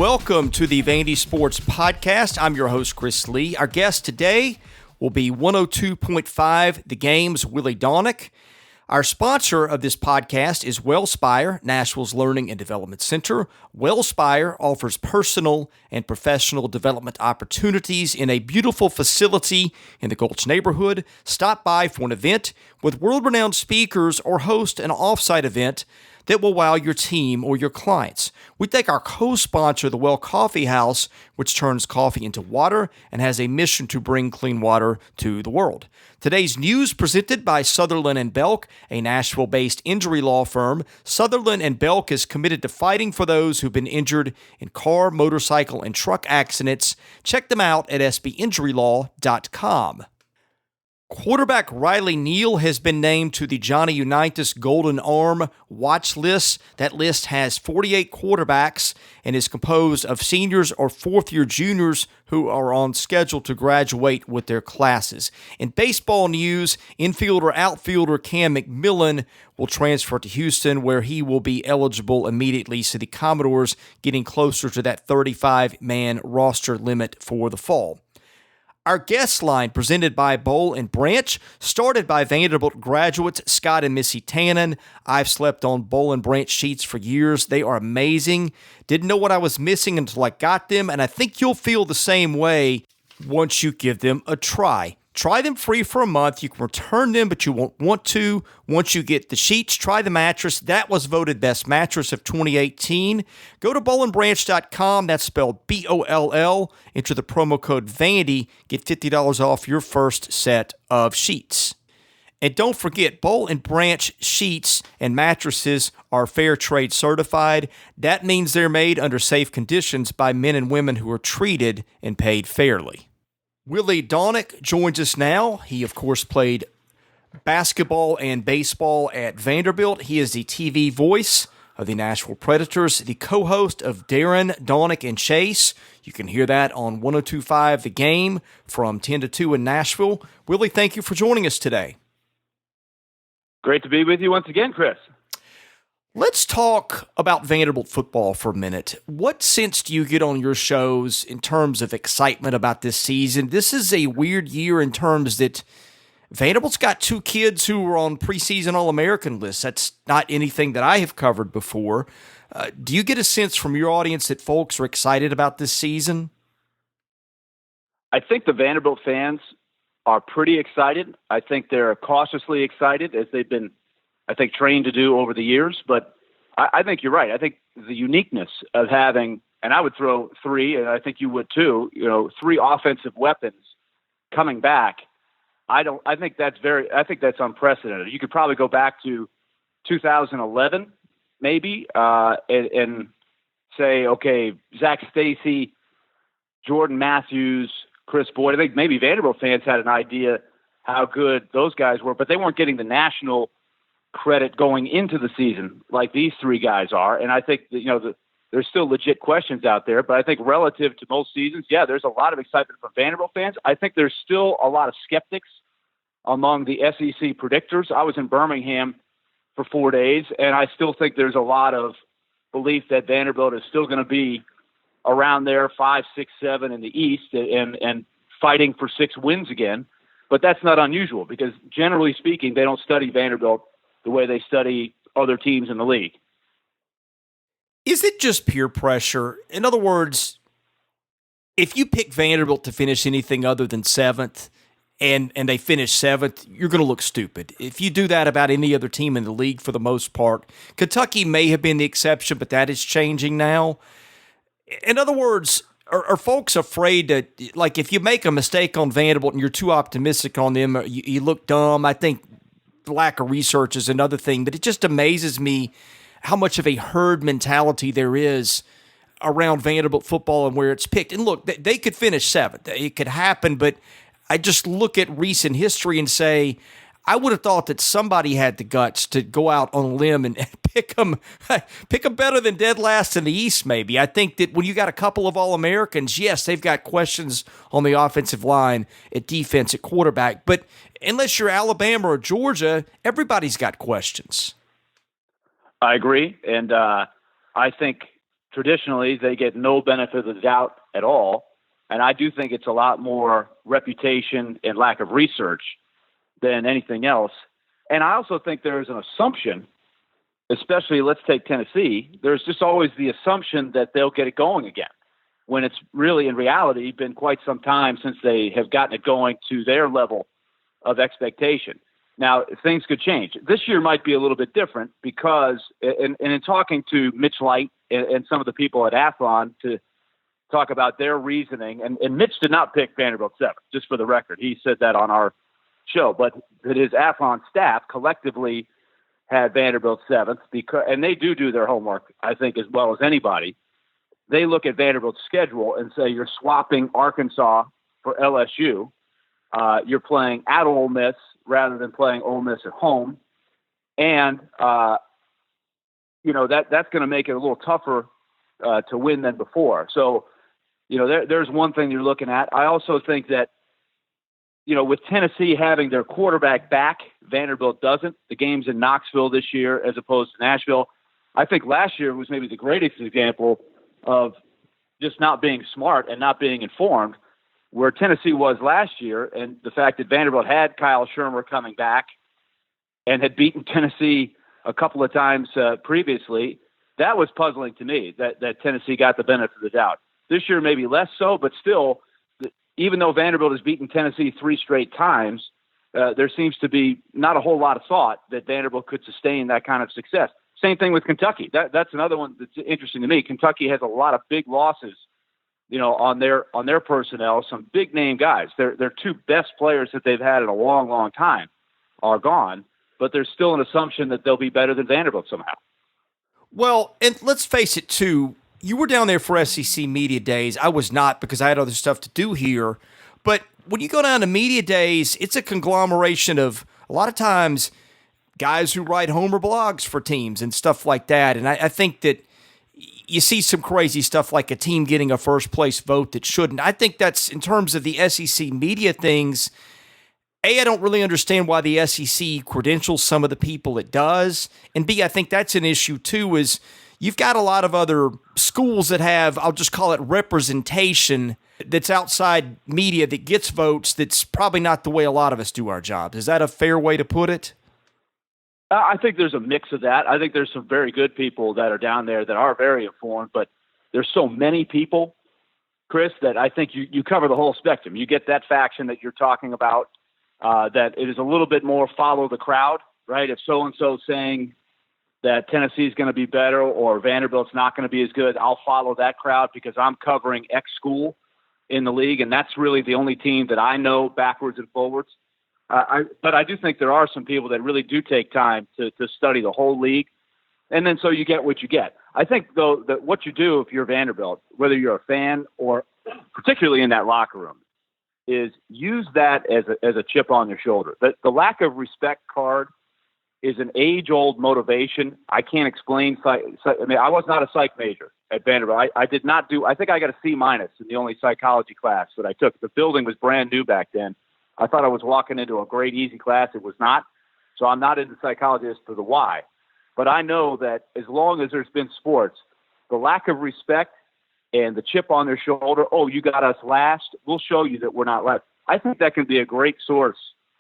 Welcome to the Vandy Sports Podcast. I'm your host, Chris Lee. Our guest today will be 102.5 The Game's Willy Daunic. Our sponsor of this podcast is WellSpire, Nashville's Learning and Development Center. WellSpire offers personal and professional development opportunities in a beautiful facility in the Gulch neighborhood. Stop by for an event with world-renowned speakers or host an off-site event that will wow your team or your clients. We thank our co-sponsor, the Well Coffee House, which turns coffee into water and has a mission to bring clean water to the world. Today's news presented by Sutherland & Belk, a Nashville-based injury law firm. Sutherland & Belk is committed to fighting for those who've been injured in car, motorcycle, and truck accidents. Check them out at sbinjurylaw.com. Quarterback Riley Neal has been named to the Johnny Unitas Golden Arm watch list. That list has 48 quarterbacks and is composed of seniors or fourth-year juniors who are on schedule to graduate with their classes. In baseball news, infielder-outfielder Cam McMillan will transfer to Houston, where he will be eligible immediately, so the Commodores getting closer to that 35-man roster limit for the fall. Our guest line, presented by Boll and Branch, started by Vanderbilt graduates Scott and Missy Tannen. I've slept on Boll and Branch sheets for years. They are amazing. Didn't know what I was missing until I got them, and I think you'll feel the same way once you give them a try. Try them free for a month. You can return them, but you won't want to. Once you get the sheets, try the mattress. That was voted best mattress of 2018. Go to bollandbranch.com. That's spelled B-O-L-L. Enter the promo code Vandy. Get $50 off your first set of sheets. And don't forget, Boll and Branch sheets and mattresses are fair trade certified. That means they're made under safe conditions by men and women who are treated and paid fairly. Willy Daunic joins us now. He, of course, played basketball and baseball at Vanderbilt. He is the TV voice of the Nashville Predators, the co-host of Darren, Daunic, and Chase. You can hear that on 102.5 The Game from 10 to 2 in Nashville. Willy, thank you for joining us today. Great to be with you once again, Chris. Let's talk about Vanderbilt football for a minute. What sense do you get on your shows in terms of excitement about this season? This is a weird year in terms that Vanderbilt's got two kids who were on preseason All-American lists. That's not anything that I have covered before. Do you get a sense from your audience that folks are excited about this season? I think the Vanderbilt fans are pretty excited. I think they're cautiously excited, as they've been trained to do over the years, but I think you're right. I think the uniqueness of having, and I would throw three, and I think you would too, three offensive weapons coming back. I think that's unprecedented. You could probably go back to 2011, maybe, and say, okay, Zach Stacy, Jordan Matthews, Chris Boyd. I think maybe Vanderbilt fans had an idea how good those guys were, but they weren't getting the national credit going into the season like these three guys are. And I think that, there's still legit questions out there, but I think relative to most seasons, there's a lot of excitement from Vanderbilt fans. I think there's still a lot of skeptics among the SEC predictors. I was in Birmingham for 4 days, and I still think there's a lot of belief that Vanderbilt is still going to be around there 5, 6, 7 in the East and fighting for 6 wins again. But that's not unusual because generally speaking, they don't study Vanderbilt the way they study other teams in the league. Is it just peer pressure? In other words, if you pick Vanderbilt to finish anything other than 7th and they finish 7th, you're going to look stupid. If you do that about any other team in the league for the most part, Kentucky may have been the exception, but that is changing now. In other words, are folks afraid that, like, if you make a mistake on Vanderbilt and you're too optimistic on them, you look dumb? I think lack of research is another thing, but it just amazes me how much of a herd mentality there is around Vanderbilt football and where it's picked. And look, they could finish 7th. It could happen, but I just look at recent history and say, I would have thought that somebody had the guts to go out on a limb and pick them better than dead last in the East, maybe. I think that when you got a couple of All-Americans, yes, they've got questions on the offensive line, at defense, at quarterback, but unless you're Alabama or Georgia, everybody's got questions. I agree, and I think traditionally they get no benefit of the doubt at all. And I do think it's a lot more reputation and lack of research than anything else. And I also think there's an assumption, especially let's take Tennessee, there's just always the assumption that they'll get it going again, when it's really in reality been quite some time since they have gotten it going to their level of expectation. Now, things could change. This year might be a little bit different because, and in talking to Mitch Light and some of the people at Athlon to talk about their reasoning, and Mitch did not pick Vanderbilt 7th, just for the record. He said that on our show, but his Athlon staff collectively had Vanderbilt 7th, and they do their homework, I think, as well as anybody. They look at Vanderbilt's schedule and say you're swapping Arkansas for LSU. You're playing at Ole Miss rather than playing Ole Miss at home. And, that's going to make it a little tougher to win than before. So, there's one thing you're looking at. I also think that, with Tennessee having their quarterback back, Vanderbilt doesn't. The game's in Knoxville this year as opposed to Nashville. I think last year was maybe the greatest example of just not being smart and not being informed, where Tennessee was last year, and the fact that Vanderbilt had Kyle Shermer coming back and had beaten Tennessee a couple of times previously, that was puzzling to me, that Tennessee got the benefit of the doubt. This year maybe less so, but still, even though Vanderbilt has beaten Tennessee 3 straight times, there seems to be not a whole lot of thought that Vanderbilt could sustain that kind of success. Same thing with Kentucky. That's another one that's interesting to me. Kentucky has a lot of big losses, on their personnel, some big name guys. Their 2 best players that they've had in a long, long time are gone, but there's still an assumption that they'll be better than Vanderbilt somehow. Well, and let's face it too, you were down there for SEC Media Days. I was not because I had other stuff to do here. But when you go down to Media Days, it's a conglomeration of a lot of times guys who write homer blogs for teams and stuff like that. And I think that you see some crazy stuff like a team getting a first place vote that shouldn't. I think that's, in terms of the SEC media things, A, I don't really understand why the SEC credentials some of the people it does. And B, I think that's an issue too, is you've got a lot of other schools that have, I'll just call it representation, that's outside media that gets votes. That's probably not the way a lot of us do our jobs. Is that a fair way to put it? I think there's a mix of that. I think there's some very good people that are down there that are very informed, but there's so many people, Chris, that I think you cover the whole spectrum. You get that faction that you're talking about, that it is a little bit more follow the crowd, right? If so-and-so saying that Tennessee is going to be better or Vanderbilt's not going to be as good, I'll follow that crowd because I'm covering X school in the league, and that's really the only team that I know backwards and forwards. But I do think there are some people that really do take time to study the whole league, and then so you get what you get. I think, though, that what you do if you're Vanderbilt, whether you're a fan or particularly in that locker room, is use that as a chip on your shoulder. The lack of respect card is an age-old motivation. I can't explain. I was not a psych major at Vanderbilt. I did not do – I think I got a C- in the only psychology class that I took. The building was brand new back then. I thought I was walking into a great, easy class. It was not. So I'm not into psychology as to the why. But I know that as long as there's been sports, the lack of respect and the chip on their shoulder, oh, you got us last, we'll show you that we're not last. I think that can be a great source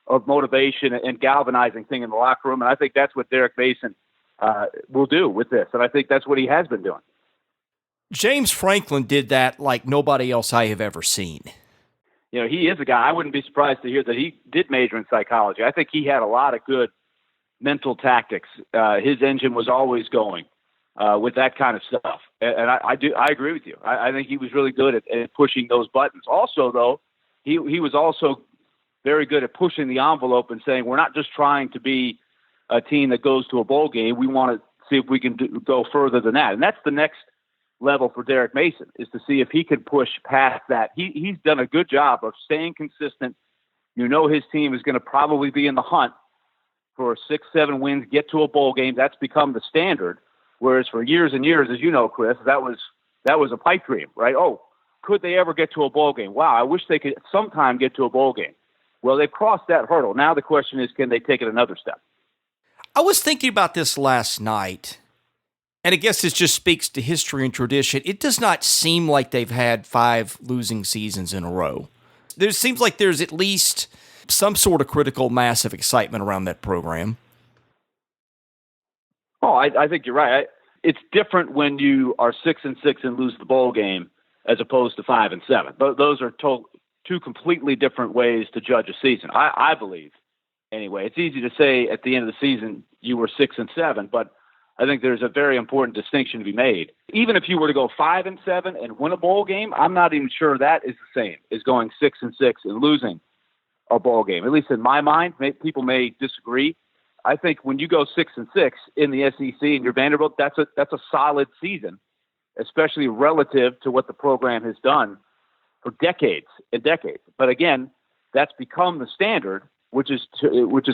of motivation and galvanizing thing in the locker room. And I think that's what Derek Mason will do with this. And I think that's what he has been doing. James Franklin did that like nobody else I have ever seen. He is a guy. I wouldn't be surprised to hear that he did major in psychology. I think he had a lot of good mental tactics. His engine was always going with that kind of stuff. And I agree with you. I think he was really good at pushing those buttons. Also, though, he was also very good at pushing the envelope and saying, we're not just trying to be a team that goes to a bowl game. We want to see if we can go further than that. And that's the next level for Derek Mason, is to see if he can push past that. He's done a good job of staying consistent. His team is going to probably be in the hunt for 6-7 wins, get to a bowl game. That's become the standard. Whereas for years and years, as you know, Chris, that was a pipe dream, right? Oh, could they ever get to a bowl game? Wow, I wish they could sometime get to a bowl game. Well, they've crossed that hurdle. Now the question is, can they take it another step? I was thinking about this last night, And I guess this just speaks to history and tradition. It does not seem like they've had 5 losing seasons in a row. There seems like there's at least some sort of critical mass of excitement around that program. Oh, I think you're right. It's different when you are 6-6 and lose the bowl game as opposed to 5-7. Those are two completely different ways to judge a season. I believe, anyway. It's easy to say at the end of the season you were 6-7, but I think there's a very important distinction to be made. Even if you were to go 5-7 and win a bowl game, I'm not even sure that is the same as going 6-6 and losing a bowl game. At least in my mind, people may disagree. I think when you go 6-6 in the SEC and you're Vanderbilt, that's a solid season, especially relative to what the program has done for decades and decades. But again, that's become the standard, which is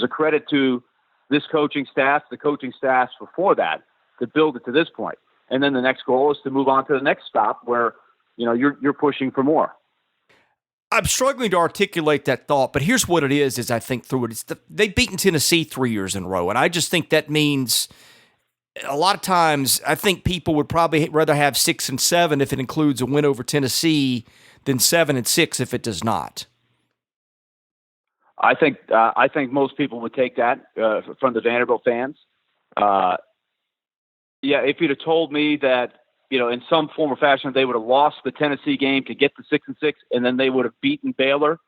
a credit to this coaching staff, the coaching staffs before that, to build it to this point. And then the next goal is to move on to the next stop where, you're pushing for more. I'm struggling to articulate that thought, but here's what it is as I think through it. They've beaten Tennessee 3 years in a row, and I just think that means a lot of times I think people would probably rather have 6-7 if it includes a win over Tennessee than 7-6 if it does not. I think most people would take that from the Vanderbilt fans. If you'd have told me that, in some form or fashion, they would have lost the Tennessee game to get to 6-6, and then they would have beaten Baylor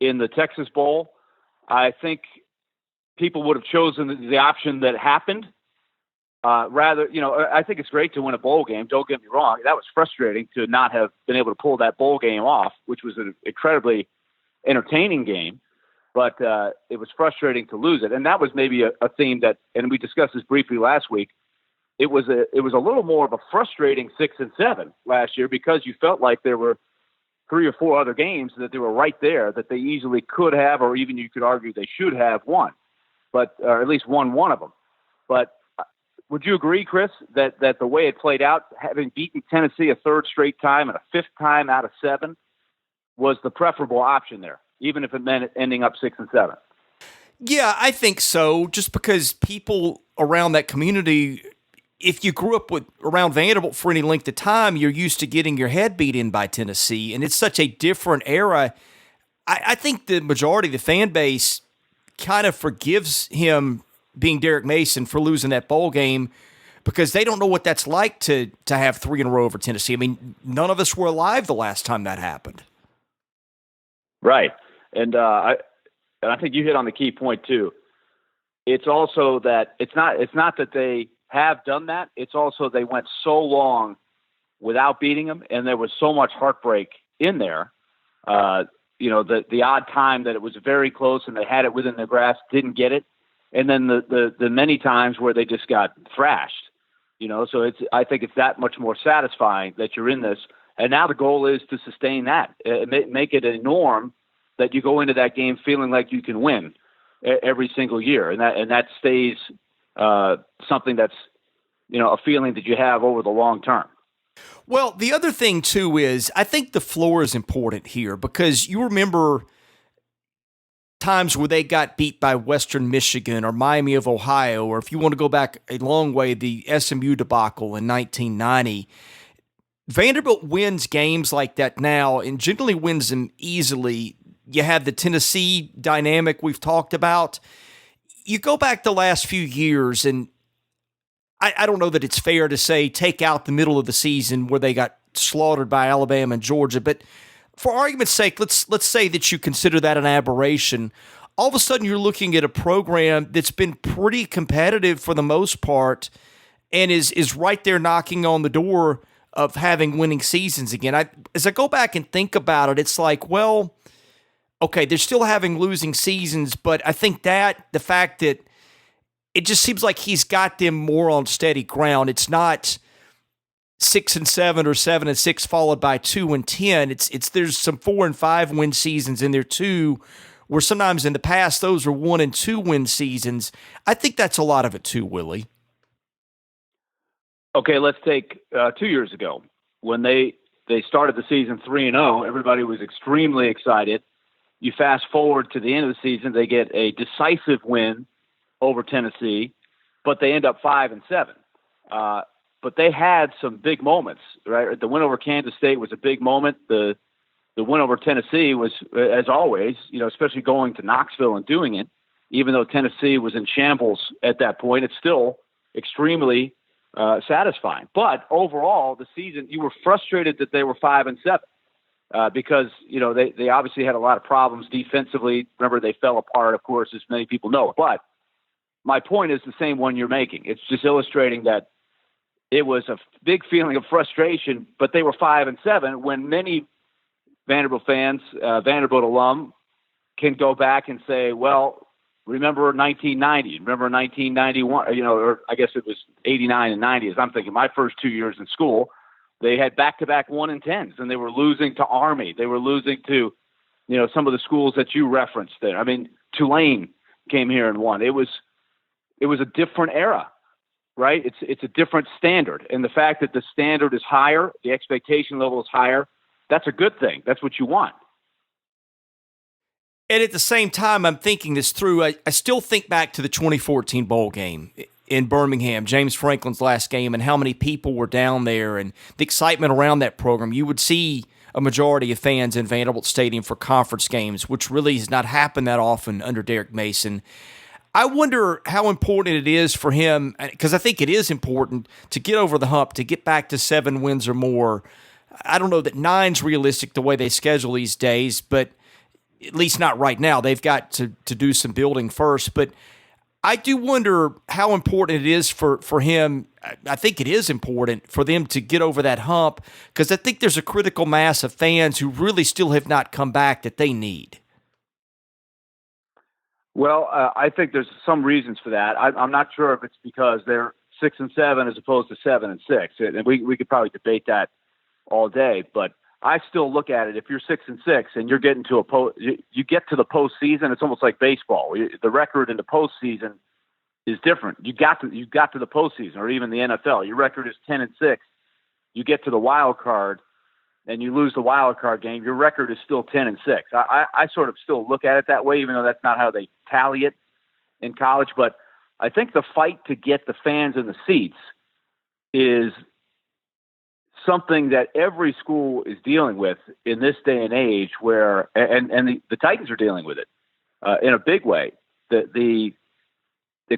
in the Texas Bowl, I think people would have chosen the option that happened. I think it's great to win a bowl game. Don't get me wrong. That was frustrating to not have been able to pull that bowl game off, which was an incredibly entertaining game. But it was frustrating to lose it. And that was maybe a theme that, and we discussed this briefly last week, it was a little more of a frustrating 6-7 last year because you felt like there were 3 or 4 other games that they were right there that they easily could have, or even you could argue they should have won, or at least won one of them. But would you agree, Chris, that the way it played out, having beaten Tennessee a 3rd straight time and a 5th time out of 7, was the preferable option there, even if it meant ending up 6-7? Yeah, I think so. Just because people around that community, if you grew up around Vanderbilt for any length of time, you're used to getting your head beat in by Tennessee, and it's such a different era. I think the majority of the fan base kind of forgives him being Derek Mason for losing that bowl game because they don't know what that's like to have 3 in a row over Tennessee. I mean, none of us were alive the last time that happened. Right. And I think you hit on the key point too. It's also that it's not that they have done that. It's also they went so long without beating them, and there was so much heartbreak in there. The odd time that it was very close and they had it within their grasp, didn't get it, and then the many times where they just got thrashed. So I think it's that much more satisfying that you're in this, and now the goal is to sustain that, make it a norm that you go into that game feeling like you can win every single year, and that stays something that's a feeling that you have over the long term. Well, the other thing too is I think the floor is important here because you remember times where they got beat by Western Michigan or Miami of Ohio, or if you want to go back a long way, the SMU debacle in 1990. Vanderbilt wins games like that now and generally wins them easily. You have the Tennessee dynamic we've talked about. You go back the last few years, and I don't know that it's fair to say take out the middle of the season where they got slaughtered by Alabama and Georgia, but for argument's sake, let's say that you consider that an aberration. All of a sudden, you're looking at a program that's been pretty competitive for the most part and is right there knocking on the door of having winning seasons again. As I go back and think about it, it's like, well, okay, they're still having losing seasons, but I think that the fact that it just seems like he's got them more on steady ground. It's not 6-7 or 7-6 followed by 2-10. It's there's some 4 and 5 win seasons in there too, where sometimes in the past those were 1 and 2 win seasons. I think that's a lot of it too, Willie. Okay, let's take 2 years ago when they started the season 3-0. Everybody was extremely excited. You fast forward to the end of the season, they get a decisive win over Tennessee, but they end up 5-7. but they had some big moments, right? The win over Kansas State was a big moment. The win over Tennessee was, as always, especially going to Knoxville and doing it, even though Tennessee was in shambles at that point, it's still extremely satisfying. But overall, the season, you were frustrated that they were 5-7 because they obviously had a lot of problems defensively. Remember, they fell apart, of course, as many people know. But my point is the same one you're making. It's just illustrating that it was a big feeling of frustration, but they were 5-7 when many Vanderbilt fans, Vanderbilt alum, can go back and say, well, remember 1990, remember 1991, or I guess it was 89 and 90 as I'm thinking. My first 2 years in school, they had back-to-back 1-10s, and they were losing to Army. They were losing to, some of the schools that you referenced there. I mean, Tulane came here and won. It was a different era, right? It's a different standard. And the fact that the standard is higher, the expectation level is higher, that's a good thing. That's what you want. And at the same time, I'm thinking this through. I still think back to the 2014 bowl game in Birmingham, James Franklin's last game, and how many people were down there and the excitement around that program. You would see a majority of fans in Vanderbilt Stadium for conference games, which really has not happened that often under Derek Mason. I wonder how important it is for him, because I think it is important to get over the hump, to get back to 7 wins or more. I don't know that 9's realistic the way they schedule these days, but at least not right now. They've got to do some building first. But I do wonder how important it is for him. I think it is important for them to get over that hump, because I think there's a critical mass of fans who really still have not come back that they need. Well, I think there's some reasons for that. I'm not sure if it's because they're 6-7 as opposed to 7-6, and we could probably debate that all day. But I still look at it. If you're 6-6 and you're getting to you get to the postseason, it's almost like baseball. The record in the postseason is different. You got to the postseason, or even the NFL. Your record is 10-6. You get to the wild card, and you lose the wild card game. Your record is still 10-6. I sort of still look at it that way, even though that's not how they tally it in college. But I think the fight to get the fans in the seats is something that every school is dealing with in this day and age, where and the Titans are dealing with it in a big way. The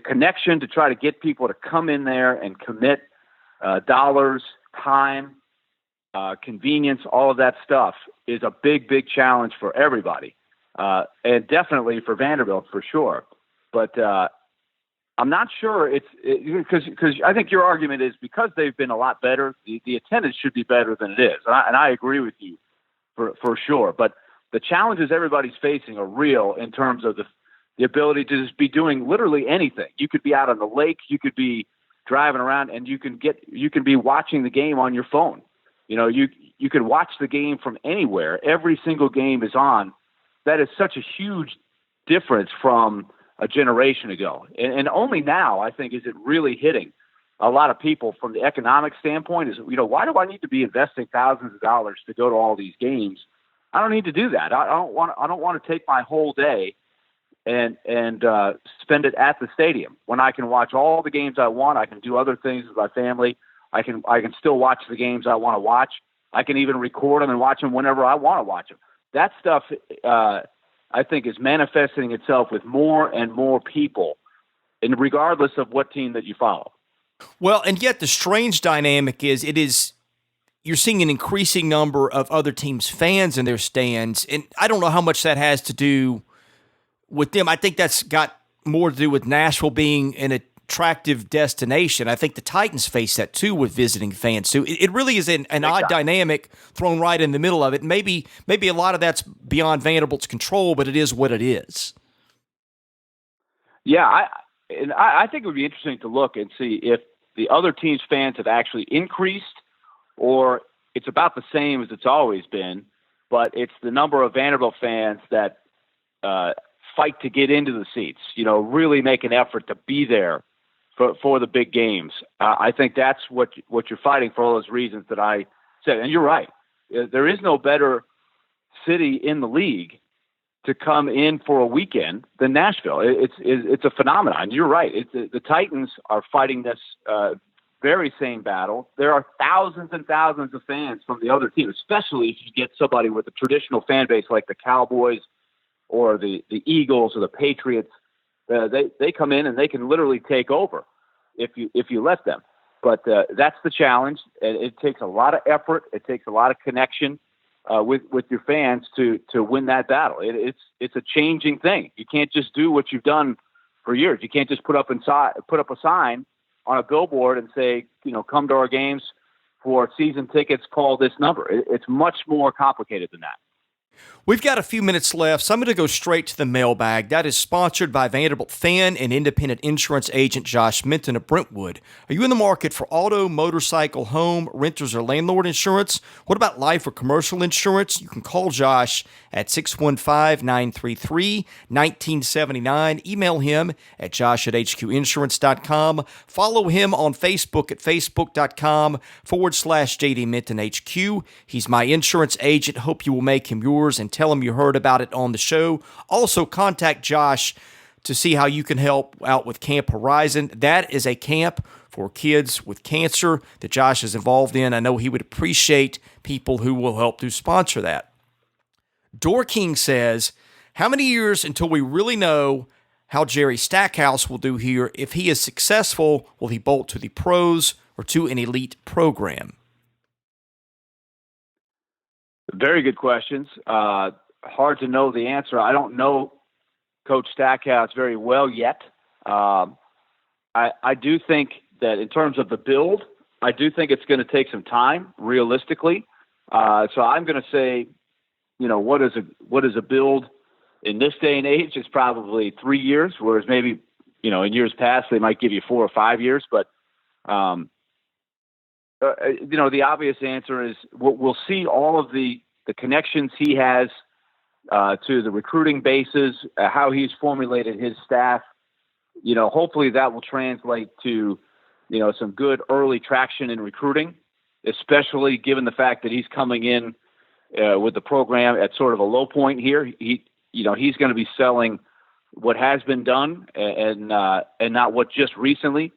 connection to try to get people to come in there and commit dollars, time, convenience, all of that stuff is a big, big challenge for everybody, and definitely for Vanderbilt for sure. But I'm not sure because I think your argument is because they've been a lot better, the attendance should be better than it is. And I agree with you for sure. But the challenges everybody's facing are real in terms of the ability to just be doing literally anything. You could be out on the lake, you could be driving around, and you can be watching the game on your phone. You can watch the game from anywhere. Every single game is on. That is such a huge difference from a generation ago. And only now, I think, is it really hitting a lot of people from the economic standpoint is, why do I need to be investing thousands of dollars to go to all these games? I don't need to do that. I don't want to take my whole day and spend it at the stadium when I can watch all the games I want. I can do other things with my family. I can still watch the games I want to watch. I can even record them and watch them whenever I want to watch them. That stuff, I think, is manifesting itself with more and more people, and regardless of what team that you follow. Well, and yet the strange dynamic is you're seeing an increasing number of other teams' fans in their stands, and I don't know how much that has to do with them. I think that's got more to do with Nashville being an attractive destination. I think the Titans face that too with visiting fans too. It really is an odd dynamic thrown right in the middle of it. Maybe a lot of that's beyond Vanderbilt's control, but it is what it is. Yeah, I think it would be interesting to look and see if the other team's fans have actually increased, or it's about the same as it's always been, but it's the number of Vanderbilt fans that fight to get into the seats, really make an effort to be there for the big games. I think that's what you're fighting for, all those reasons that I said. And you're right. There is no better city in the league to come in for a weekend than Nashville. It's a phenomenon. You're right. The Titans are fighting this very same battle, there are thousands and thousands of fans from the other team, especially if you get somebody with a traditional fan base like the Cowboys or the Eagles or the Patriots. They come in and they can literally take over if you let them. But that's the challenge. It takes a lot of effort. It takes a lot of connection with your fans to win that battle. It's a changing thing. You can't just do what you've done for years. You can't just put up a sign on a billboard and say, come to our games for season tickets, call this number. It's much more complicated than that. We've got a few minutes left, so I'm going to go straight to the mailbag. That is sponsored by Vanderbilt fan and independent insurance agent Josh Minton of Brentwood. Are you in the market for auto, motorcycle, home, renters, or landlord insurance? What about life or commercial insurance? You can call Josh at 615-933-1979. Email him at josh@hqinsurance.com. Follow him on Facebook at facebook.com/JD Minton HQ. He's my insurance agent. Hope you will make him yours and tell him you heard about it on the show. Also, contact Josh to see how you can help out with Camp Horizon. That is a camp for kids with cancer that Josh is involved in. I know he would appreciate people who will help to sponsor that. Door King says, how many years until we really know how Jerry Stackhouse will do here? If he is successful, will he bolt to the pros or to an elite program? Very good questions. Hard to know the answer. I don't know Coach Stackhouse very well yet. I do think that in terms of the build, I do think it's going to take some time, realistically. So I'm going to say, what is a build in this day and age? It's probably 3 years, whereas maybe, in years past, they might give you 4 or 5 years. But, the obvious answer is we'll see all of the connections he has to the recruiting bases, how he's formulated his staff. Hopefully that will translate to, some good early traction in recruiting, especially given the fact that he's coming in with the program at sort of a low point here. He's going to be selling what has been done and not what just recently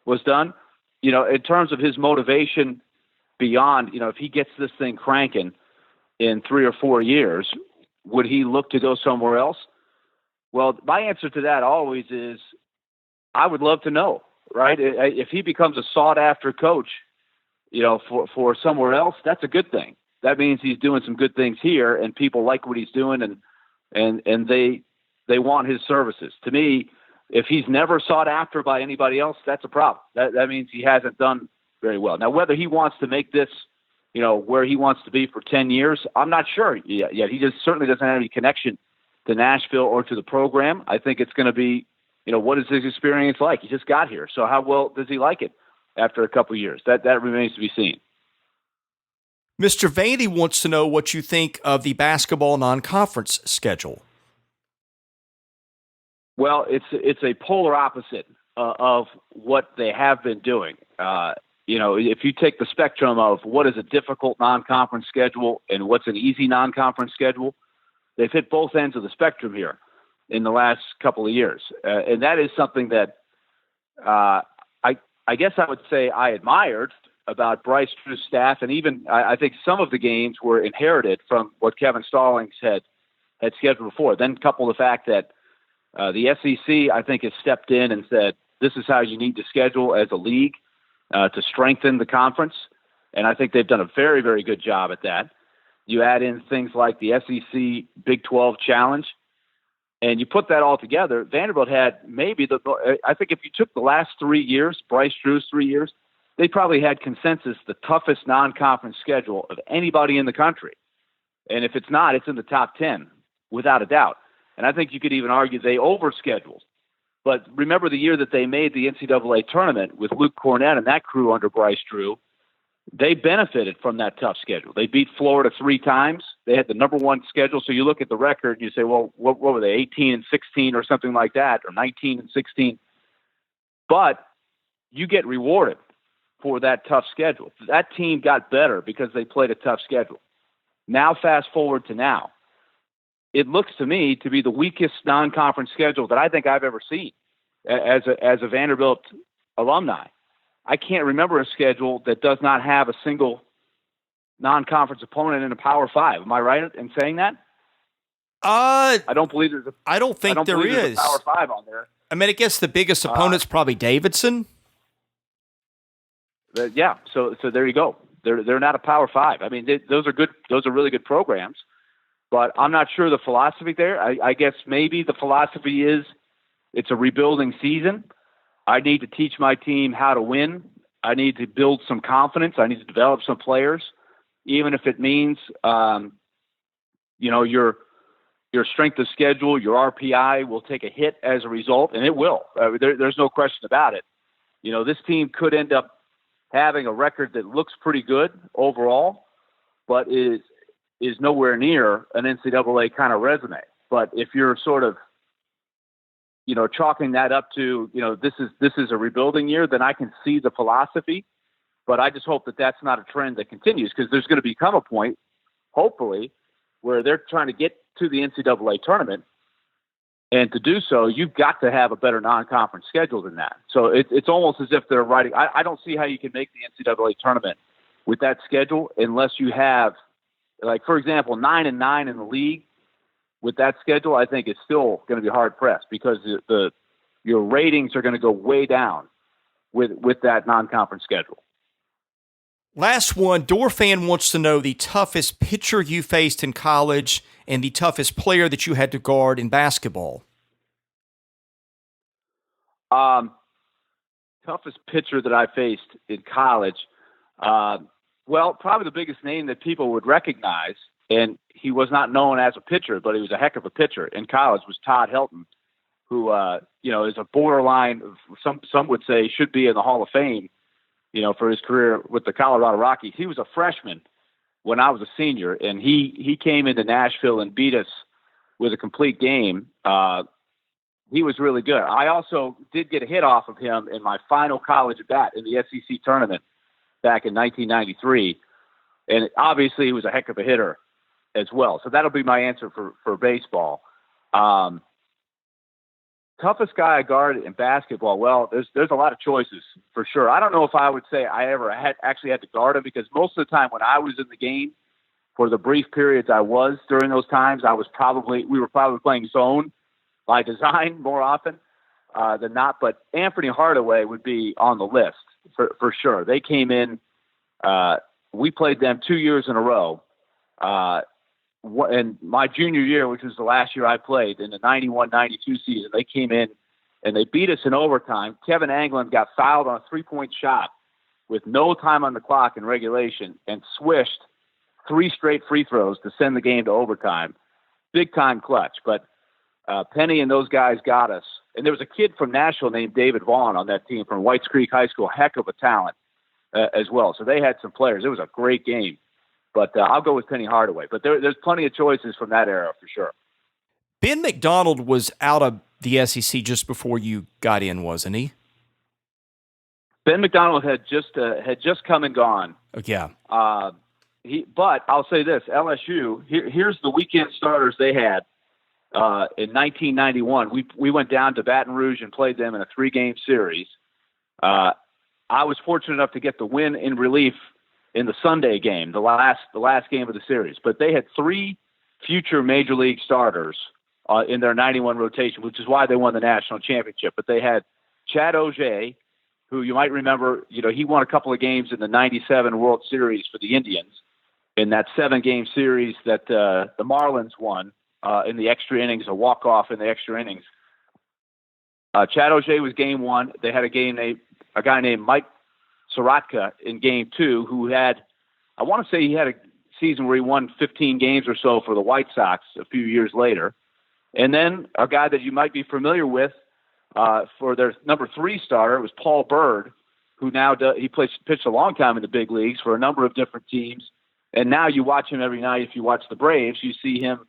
was done. In terms of his motivation beyond, if he gets this thing cranking in 3 or 4 years, would he look to go somewhere else? Well, my answer to that always is I would love to know, right? If he becomes a sought-after coach, for somewhere else, that's a good thing. That means he's doing some good things here, and people like what he's doing, and they want his services. To me, if he's never sought after by anybody else, that's a problem. That means he hasn't done very well. Now, whether he wants to make this, where he wants to be for 10 years, I'm not sure yet. He just certainly doesn't have any connection to Nashville or to the program. I think it's going to be, what is his experience like? He just got here. So how well does he like it after a couple of years? That remains to be seen. Mr. Vandy wants to know what you think of the basketball non-conference schedule. Well, it's a polar opposite of what they have been doing. If you take the spectrum of what is a difficult non-conference schedule and what's an easy non-conference schedule, they've hit both ends of the spectrum here in the last couple of years. And that is something that I guess I would say I admired about Bryce Drew's staff. And even I think some of the games were inherited from what Kevin Stallings had scheduled before. Then couple the fact that the SEC, I think, has stepped in and said, this is how you need to schedule as a league to strengthen the conference. And I think they've done a very, very good job at that. You add in things like the SEC Big 12 Challenge, and you put that all together, Vanderbilt had maybe I think if you took the last 3 years, Bryce Drew's 3 years, they probably had consensus the toughest non-conference schedule of anybody in the country. And if it's not, it's in the top 10, without a doubt. And I think you could even argue they overscheduled. But remember the year that they made the NCAA tournament with Luke Cornett and that crew under Bryce Drew, they benefited from that tough schedule. They beat Florida 3 times. They had the number 1 schedule. So you look at the record and you say, well, what were they, 18-16 or something like that, or 19-16? But you get rewarded for that tough schedule. That team got better because they played a tough schedule. Now fast forward to now. It looks to me to be the weakest non-conference schedule that I think I've ever seen as a Vanderbilt alumni. I can't remember a schedule that does not have a single non-conference opponent in a Power 5. Am I right in saying that? I don't believe there's a. I don't think there is. There's a Power 5 on there. I mean, I guess the biggest opponent's probably Davidson. Yeah, so there you go. They're not a Power 5. I mean, those are good. Those are really good programs, but I'm not sure the philosophy there. I guess maybe the philosophy is it's a rebuilding season. I need to teach my team how to win. I need to build some confidence. I need to develop some players, even if it means, your strength of schedule, your RPI will take a hit as a result, and it will. There's no question about it. This team could end up having a record that looks pretty good overall, but is nowhere near an NCAA kind of resume. But if you're sort of, chalking that up to, this is a rebuilding year, then I can see the philosophy. But I just hope that that's not a trend that continues, because there's going to become a point, hopefully, where they're trying to get to the NCAA tournament. And to do so, you've got to have a better non-conference schedule than that. So it's almost as if they're writing. I don't see how you can make the NCAA tournament with that schedule unless you have, like, for example, 9-9 in the league. With that schedule, I think it's still going to be hard pressed, because your ratings are going to go way down with that non-conference schedule. Last one, Door fan wants to know the toughest pitcher you faced in college and the toughest player that you had to guard in basketball. Toughest pitcher that I faced in college. Well, probably the biggest name that people would recognize, and he was not known as a pitcher, but he was a heck of a pitcher in college, was Todd Helton, who, is a borderline, some would say should be in the Hall of Fame, for his career with the Colorado Rockies. He was a freshman when I was a senior, and he came into Nashville and beat us with a complete game. He was really good. I also did get a hit off of him in my final college at bat in the SEC tournament back in 1993. And obviously he was a heck of a hitter as well. So that'll be my answer for baseball. Toughest guy I guarded in basketball. Well, there's a lot of choices for sure. I don't know if I would say I ever actually had to guard him, because most of the time when I was in the game, for the brief periods I was during those times, we were probably playing zone by design more often than not. But Anthony Hardaway would be on the list for sure. They came in. We played them 2 years in a row. And my junior year, which was the last year I played in the 91-92 season, they came in and they beat us in overtime. Kevin Anglin got fouled on a 3-point shot with no time on the clock in regulation and swished 3 straight free throws to send the game to overtime. Big time clutch. But Penny and those guys got us. And there was a kid from Nashville named David Vaughn on that team from Whites Creek High School, heck of a talent as well. So they had some players. It was a great game. But I'll go with Penny Hardaway. But there's plenty of choices from that era for sure. Ben McDonald was out of the SEC just before you got in, wasn't he? Ben McDonald had just come and gone. Yeah. But I'll say this: LSU. Here's the weekend starters they had in 1991. We went down to Baton Rouge and played them in a 3-game series. I was fortunate enough to get the win in relief in the Sunday game, the last game of the series. But they had 3 future major league starters in their 91 rotation, which is why they won the national championship. But they had Chad Auger, who you might remember, he won a couple of games in the 97 World Series for the Indians in that 7-game series that the Marlins won in the extra innings, a walk-off in the extra innings. Chad Auger was game 1. They had a guy named Mike Sorotka in game 2, who had, I want to say he had a season where he won 15 games or so for the White Sox a few years later. And then a guy that you might be familiar with for their number 3 starter was Paul Bird, who now pitched a long time in the big leagues for a number of different teams. And now you watch him every night. If you watch the Braves, you see him,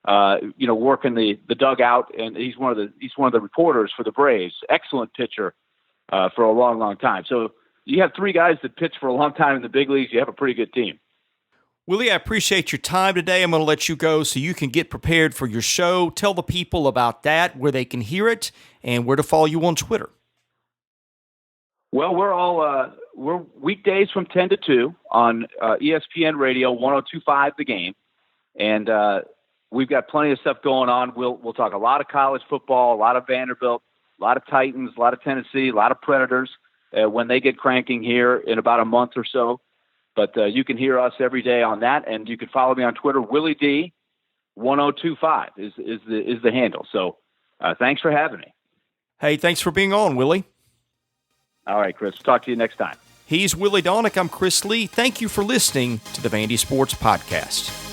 working the dugout, and he's one of the reporters for the Braves. Excellent pitcher for a long, long time. So you have 3 guys that pitch for a long time in the big leagues. You have a pretty good team. Willie, I appreciate your time today. I'm going to let you go so you can get prepared for your show. Tell the people about that, where they can hear it, and where to follow you on Twitter. Well, we're weekdays from 10 to 2 on ESPN Radio 102.5 The Game, and we've got plenty of stuff going on. We'll talk a lot of college football, a lot of Vanderbilt, a lot of Titans, a lot of Tennessee, a lot of Predators when they get cranking here in about a month or so. But you can hear us every day on that, and you can follow me on Twitter. Willie D 1025 is the handle. So thanks for having me. Hey, thanks for being on, Willie. All right, Chris. Talk to you next time. He's Willy Daunic. I'm Chris Lee. Thank you for listening to the Vandy Sports Podcast.